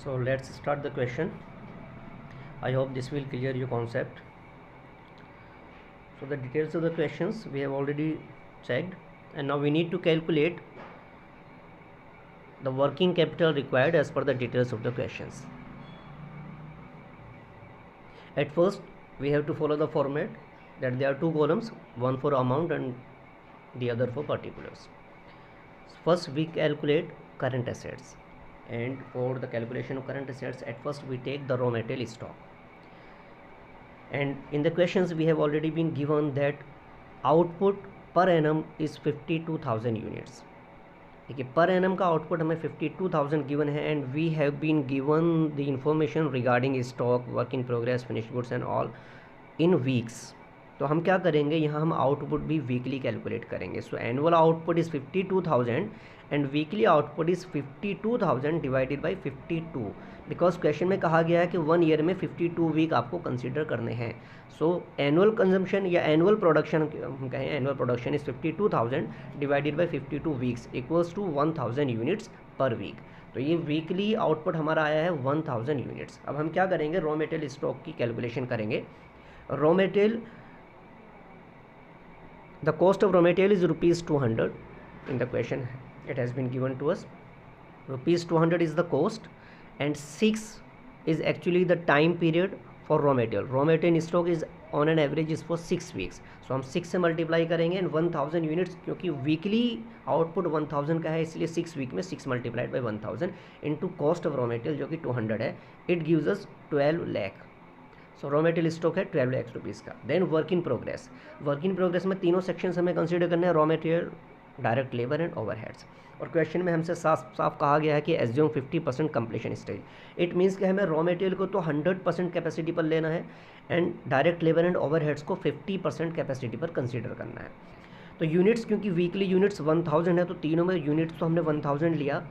So let's start the question. I hope this will clear your concept. So the details of the questions we have already checked, and now we need to calculate the working capital required as per the details of the questions. At first we have to follow the format that there are two columns, one for amount and the other for particulars. First we calculate current assets, and for the calculation of current assets, at first we take the raw material stock. And in the questions we have already been given that output per annum is 52,000 units. ठीक है, per annum का output हमें 52,000 given है, and we have been given the information regarding stock, work in progress, finish goods and all in weeks. तो हम क्या करेंगे, यहाँ हम आउटपुट भी वीकली कैलकुलेट करेंगे. सो annual output is 52,000 and weekly output is 52,000 divided by 52, because question में कहा गया है कि 1 ईयर में 52 वीक आपको कंसिडर करने हैं. सो एनुअल कंजम्पशन या एनुअल प्रोडक्शन हम कहें, annual production is 52,000 divided by 52 weeks equals to 1000 units per week. तो ये वीकली आउटपुट हमारा आया है 1000 यूनिट्स. अब हम क्या करेंगे, रॉ मटेरियल स्टॉक की कैलकुलेशन करेंगे. Raw material, the cost of raw material is rupees 200. In the question it has been given to us rupees 200 is the cost, and 6 is actually the time period for raw material. Raw material in stock is on an average is for 6 weeks. So हम 6 से multiply करेंगे, and 1000 units क्योंकि weekly output 1000 का है, इसलिए 6 week में 6 multiplied by 1000 into cost of raw material जो कि 200 है, it gives us 12 lakh. So raw material stock है 12 लाख रुपीज़ का. Then work in progress. Work in progress में तीनों सेक्शंस हमें कंसीडर करने हैं, raw material, direct labour and overheads. और क्वेश्चन में हमसे साफ साफ कहा गया है कि assume 50% completion stage. It means कि हमें रॉ मटेरियल को तो 100% कैपेसिटी पर लेना है, and direct labour and overheads को 50% कैपेसिटी पर कंसीडर करना है. तो यूनिट्स, क्योंकि वीकली यूनिट्स 1000 है, तो तीनों में यूनिट्स तो हमने 1000 लिया,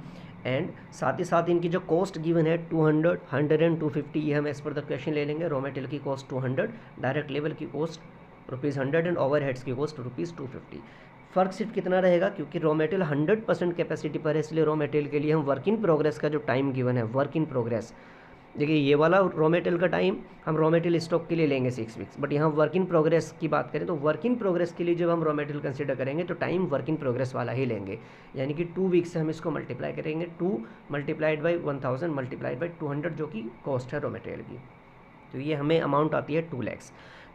एंड साथ ही साथ इनकी जो कॉस्ट गिवन है 200, 100 एंड 250, ये हम एज पर द क्वेश्चन ले लेंगे. रॉ मटेरियल की कॉस्ट 200, डायरेक्ट लेबर की कॉस्ट ₹100 एंड ओवरहेड्स की कॉस्ट ₹250. फ़र्क सिर्फ कितना रहेगा, क्योंकि रॉ मटेरियल 100% कैपेसिटी पर है, इसलिए रॉ मटेरियल के लिए हम वर्क इन प्रोग्रेस का जो टाइम गिवन है, वर्क इन प्रोग्रेस, देखिए ये वाला रॉ मटेरियल का टाइम हम रॉ मटेरियल स्टॉक के लिए लेंगे 6 वीक्स, बट यहाँ वर्क इन प्रोग्रेस की बात करें तो वर्क इन प्रोग्रेस के लिए जब हम रॉ मटेरियल कंसीडर करेंगे तो टाइम वर्क इन प्रोग्रेस वाला ही लेंगे, यानी कि 2 वीक्स से हम इसको मल्टीप्लाई करेंगे. 2 मल्टीप्लाइड बाई 1000 मल्टीप्लाइड बाई 200 जो कि कॉस्ट है रॉ मटेरियल की. तो ये हमें अमाउंट आती है 2 lakh.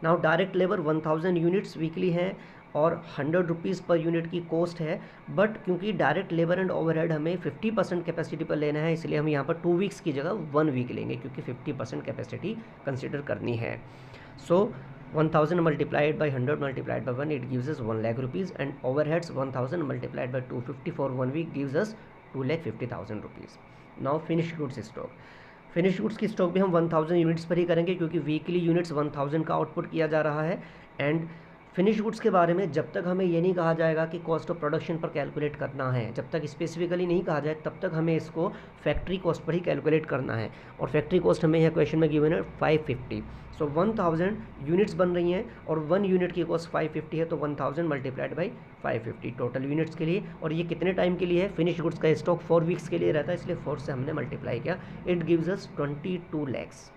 Now direct labour 1000 units weekly हैं और 100 रुपीज़ पर यूनिट की कॉस्ट है, बट क्योंकि डायरेक्ट लेबर एंड ओवरहेड हमें 50% कैपेसिटी पर लेना है, इसलिए हम यहाँ पर 2 वीक्स की जगह 1 वीक लेंगे, क्योंकि 50% कैपेसिटी कंसिडर करनी है. So 1000 multiplied by 100 multiplied by 1 it gives us 1 lakh rupees, and overheads 1000 multiplied by 250 for 1 week gives us 2,50,000 rupees. Now finish goods stock. Finish goods की स्टॉक भी हम 1000 यूनिट्स पर ही करेंगे, क्योंकि वीकली यूनिट्स 1000 का आउटपुट किया जा रहा है. एंड फिनिश गुड्स के बारे में जब तक हमें ये नहीं कहा जाएगा कि कॉस्ट ऑफ प्रोडक्शन पर कैलकुलेट करना है, जब तक स्पेसिफिकली नहीं कहा जाए, तब तक हमें इसको फैक्ट्री कॉस्ट पर ही कैलकुलेट करना है. और फैक्ट्री कॉस्ट हमें यह क्वेश्चन में गिवन है 550. सो 1000 यूनिट्स बन रही हैं और 1 यूनिट की कॉस्ट 550 है, तो 1000 मल्टीप्लाइड बाई 550 टोटल यूनिट्स के लिए. और ये कितने टाइम के लिए है, फिनिश गुड्स का स्टॉक 4 वीक्स के लिए रहता है, इसलिए 4 से हमने मल्टीप्लाई किया. It gives us 22 lakhs.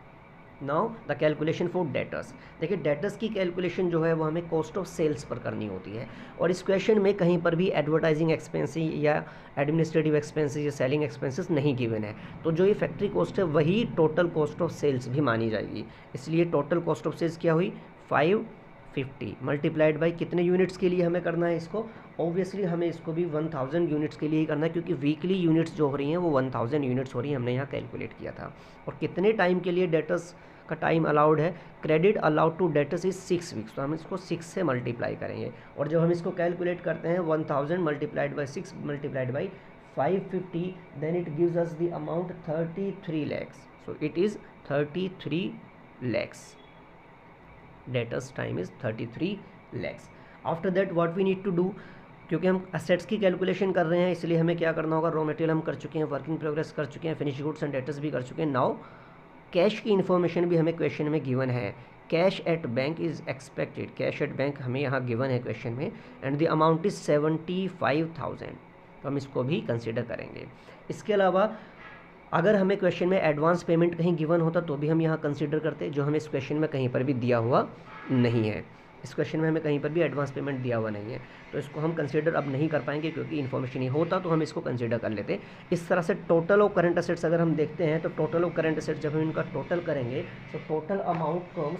Now the calculation for debtors. देखिए डेटर्स की कैलकुलेशन जो है वो हमें कॉस्ट ऑफ सेल्स पर करनी होती है, और इस क्वेश्चन में कहीं पर भी एडवर्टाइजिंग एक्सपेंसेस या एडमिनिस्ट्रेटिव एक्सपेंसेस या सेलिंग एक्सपेंसेस नहीं गिवन है. तो जो ये फैक्ट्री कॉस्ट है वही टोटल कॉस्ट ऑफ सेल्स भी मानी जाएगी, इसलिए टोटल कॉस्ट ऑफ सेल्स क्या हुई 550 मल्टीप्लाइड बाई कितने यूनिट्स के लिए हमें करना है इसको. ऑब्वियसली हमें इसको भी 1000 यूनिट्स के लिए ही करना है, क्योंकि वीकली यूनिट्स जो हो रही हैं वो 1000 यूनिट्स हो रही हैं, हमने यहाँ कैलकुलेट किया था. और कितने टाइम के लिए डेटर्स का टाइम अलाउड है, credit allowed to debtors is 6 weeks, तो हम इसको 6 से मल्टीप्लाई करेंगे. और जब हम इसको कैलकुलेट करते हैं 1000 multiplied by 6 multiplied by 550, then it gives us the amount 33 lakhs. So it is 33 lakhs. Debtors time is 33 lakhs. After that what we need to do, क्योंकि हम असेट्स की कैलकुलेशन कर रहे हैं, इसलिए हमें क्या करना होगा, रॉ मटेरियल हम कर चुके हैं, वर्किंग प्रोग्रेस कर चुके हैं, फिनिश गुड्स एंड डेटर्स भी कर चुके हैं. नाउ कैश की इन्फॉर्मेशन भी हमें क्वेश्चन में गिवन है. Cash at bank is expected, cash at bank हमें यहाँ गिवन है क्वेश्चन में, एंड द अमाउंट इज़ 75,000, तो हम इसको भी कंसिडर करेंगे. इसके अलावा अगर हमें क्वेश्चन में एडवांस पेमेंट कहीं गिवन होता तो भी हम यहाँ कंसिडर करते, जो हमें इस क्वेश्चन में कहीं पर भी दिया हुआ नहीं है। इस क्वेश्चन में हमें कहीं पर भी एडवांस पेमेंट दिया हुआ नहीं है, तो इसको हम कंसिडर अब नहीं कर पाएंगे क्योंकि इन्फॉर्मेशन ही होता तो हम इसको कंसिडर कर लेते। इस तरह से टोटल ऑफ करंट असेट्स अगर हम देखते हैं तो टोटल ऑफ करंट असेट्स जब हम इनका टोटल करेंगे तो total amount comes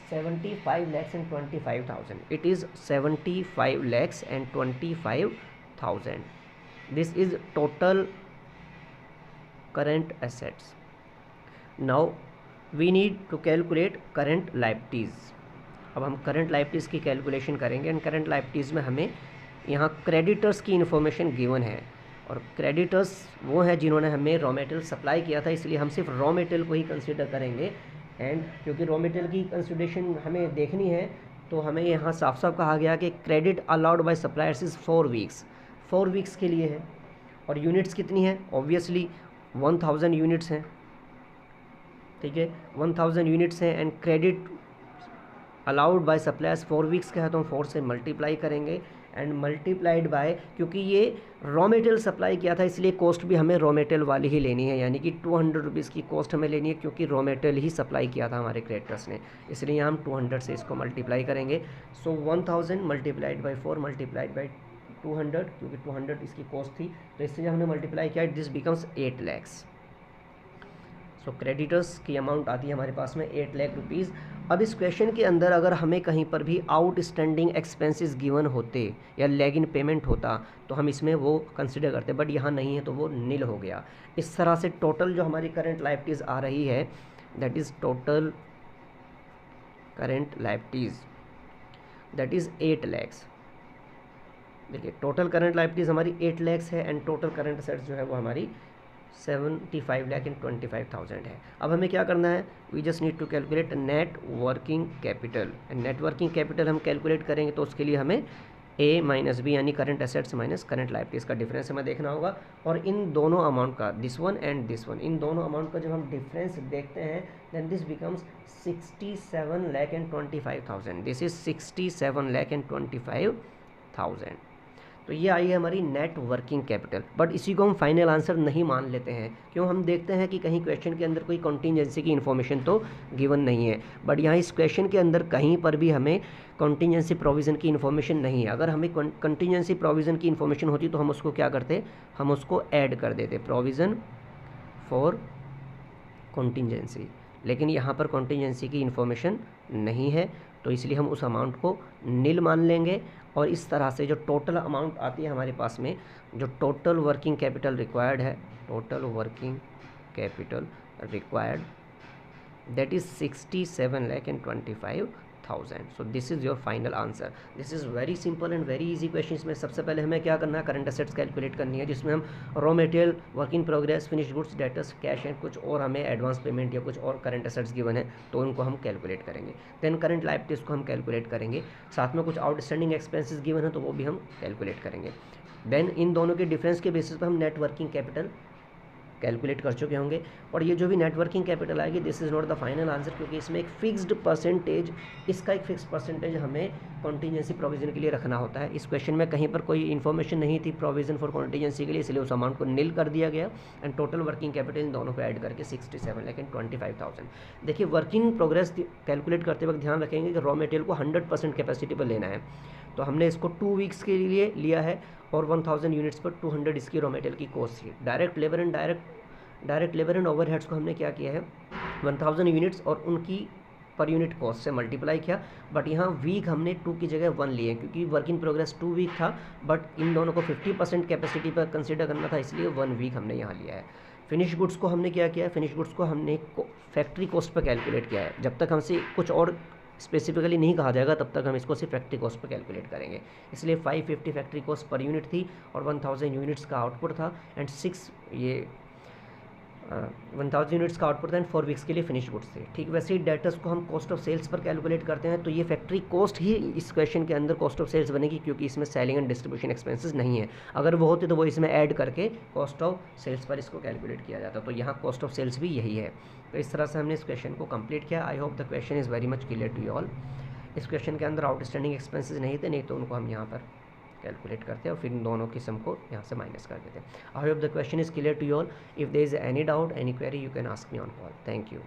75,25,000. It is 75,25,000. This is total current assets. Now we need to calculate current liabilities. अब हम करंट लायबिलिटीज़ की कैलकुलेशन करेंगे एंड करंट लायबिलिटीज़ में हमें यहाँ क्रेडिटर्स की इन्फॉर्मेशन गिवन है, और क्रेडिटर्स वो हैं जिन्होंने हमें रॉ मटेरियल सप्लाई किया था, इसलिए हम सिर्फ रॉ मटेरियल को ही कंसिडर करेंगे। एंड क्योंकि रॉ मटेरियल की कंसिडरेशन हमें देखनी है तो हमें यहाँ साफ साफ कहा गया कि credit allowed by suppliers is 4 weeks, 4 weeks के लिए है। और यूनिट्स कितनी है? ऑब्वियसली 1000 यूनिट्स हैं, ठीक है, 1000 यूनिट्स हैं and credit allowed by suppliers 4 weeks का है, तो हम 4 से मल्टीप्लाई करेंगे एंड मल्टीप्लाइड बाय, क्योंकि ये रॉ मटेरियल सप्लाई किया था इसलिए कॉस्ट भी हमें रॉ मटेरियल वाली ही लेनी है, यानी कि 200 रुपीज़ की कॉस्ट हमें लेनी है क्योंकि रॉ मटेरियल ही सप्लाई किया था हमारे क्रेडिटर्स ने, इसलिए हम 200 से इसको मल्टीप्लाई करेंगे। सो 1000 मल्टीप्लाइड बाई 4 मल्टीप्लाइड बाई 200, क्योंकि 200 इसकी कॉस्ट थी, तो इससे जब हमने मल्टीप्लाई किया this becomes 8 lakhs. So creditors की अमाउंट आती है हमारे पास में 8 लाख रुपीज़। अब इस क्वेश्चन के अंदर अगर हमें कहीं पर भी आउटस्टैंडिंग एक्सपेंसेस गिवन होते या लैग इन पेमेंट होता तो हम इसमें वो कंसिडर करते, बट यहाँ नहीं है तो वो नील हो गया। इस तरह से टोटल जो हमारी करंट लायबिलिटीज़ आ रही है that is total current liabilities that is 8 lakhs. देखिए टोटल करंट लायबिलिटीज़ हमारी 8 लैक्स है एंड टोटल करंट असेट्स जो है वो हमारी 75,25,000 है। अब हमें क्या करना है? We just need to calculate net working capital, and net working capital हम कैलकुलेट करेंगे तो उसके लिए हमें ए माइनस बी यानी current assets minus current liabilities का डिफरेंस हमें देखना होगा। और इन दोनों अमाउंट का, this one and this one, इन दोनों अमाउंट का जब हम डिफरेंस देखते हैं then this becomes 67,25,000। This is 67,25,000। तो ये आई है हमारी नेट वर्किंग कैपिटल, बट इसी को हम फाइनल आंसर नहीं मान लेते हैं। क्यों? हम देखते हैं कि कहीं क्वेश्चन के अंदर कोई कॉन्टीजेंसी की इन्फॉर्मेशन तो गिवन नहीं है, बट यहाँ इस क्वेश्चन के अंदर कहीं पर भी हमें कॉन्टीजेंसी प्रोविज़न की इन्फॉर्मेशन नहीं है। अगर हमें कॉन्टीजेंसी प्रोविज़न की इन्फॉर्मेशन होती तो हम उसको क्या करते? हम उसको ऐड कर देते, प्रोविज़न फॉर कॉन्टीजेंसी, लेकिन यहाँ पर कॉन्टीजेंसी की इन्फॉर्मेशन नहीं है तो इसलिए हम उस अमाउंट को नील मान लेंगे। और इस तरह से जो टोटल अमाउंट आती है हमारे पास में, जो टोटल वर्किंग कैपिटल रिक्वायर्ड है, total working capital required that is 67,25,000। So this is your final answer. This is very simple and very easy question. इसमें सबसे पहले हमें क्या करना है? करंट असेट्स कैलकुलेट करनी है, जिसमें हम raw material, work in progress, finish goods, debtors, cash and कुछ और हमें एडवांस पेमेंट या कुछ और करंट असेट्स गिवन है तो उनको हम कैलकुलेट करेंगे। देन करंट लायबिलिटीज़ को हम कैलकुलेट करेंगे, साथ में कुछ आउटस्टैंडिंग एक्सपेंसेस गिवन है तो वो भी हम कैलकुलेट करेंगे। देन इन दोनों के डिफरेंस के बेसिस पर हम नेट वर्किंग कैपिटल कैलकुलेट कर चुके होंगे। और ये जो भी नेटवर्किंग कैपिटल आएगी this is not the final answer, क्योंकि इसमें एक फिक्स्ड परसेंटेज, इसका एक फिक्स्ड परसेंटेज हमें कॉन्टीजेंसी प्रोविजन के लिए रखना होता है। इस क्वेश्चन में कहीं पर कोई इन्फॉर्मेशन नहीं थी प्रोविजन फॉर कॉन्टीजेंसी के लिए, इसलिए उस अमाउंट को नील कर दिया गया and total working capital in दोनों को ऐड करके 67,25,000। देखिए वर्किंग प्रोग्रेस कैलकुलेट करते वक्त ध्यान रखेंगे कि रॉ मटेरियल को 100% कैपेसिटी पर लेना है, तो हमने इसको 2 वीक्स के लिए लिया है और 1000 यूनिट्स पर 200 इसकी रॉ मटेरियल की कॉस्ट थी। डायरेक्ट लेबर एंड ओवरहेड्स को हमने क्या किया है? 1000 यूनिट्स और उनकी पर यूनिट कॉस्ट से मल्टीप्लाई किया, बट यहाँ वीक हमने 2 की जगह 1 लिए क्योंकि वर्क इन प्रोग्रेस 2 वीक था, बट इन दोनों को 50% कैपेसिटी पर कंसिडर करना था, इसलिए 1 वीक हमने यहाँ लिया है। फिनिश गुड्स को हमने क्या किया है? फिनिश गुड्स को हमने फैक्ट्री कॉस्ट पर कैलकुलेट किया है। जब तक हमसे कुछ और स्पेसिफिकली नहीं कहा जाएगा तब तक हम इसको सिर्फ फैक्ट्री कॉस्ट पर कैलकुलेट करेंगे, इसलिए 550 फैक्ट्री कॉस्ट पर यूनिट थी और 1000 यूनिट्स का आउटपुट था एंड 1000 यूनिट्स का आउटपुट था एंड 4 वीक्स के लिए फिनिश गुड्स थे। ठीक वैसे ही डेटर्स को हम कॉस्ट ऑफ सेल्स पर कैलकुलेट करते हैं, तो ये फैक्ट्री कॉस्ट ही इस क्वेश्चन के अंदर कॉस्ट ऑफ सेल्स बनेगी क्योंकि इसमें सेलिंग एंड डिस्ट्रीब्यूशन एक्सपेंसेस नहीं है। अगर वो होते तो वो इसमें ऐड करके कॉस्ट ऑफ सेल्स पर इसको कैलकुलेट किया जाता, तो यहाँ कॉस्ट ऑफ सेल्स भी यही है। तो इस तरह से हमने इस क्वेश्चन को कंप्लीट किया। I hope the question is very much clear to you all. इस क्वेश्चन के अंदर आउटस्टैंडिंग एक्सपेंसेस नहीं थे, नहीं तो उनको हम यहाँ पर कैलकुलेट करते हैं और फिर इन दोनों की सम को यहाँ से माइनस कर देते हैं। I hope the question is clear to you all. If there is any doubt, any query, you can ask me on call. Thank you.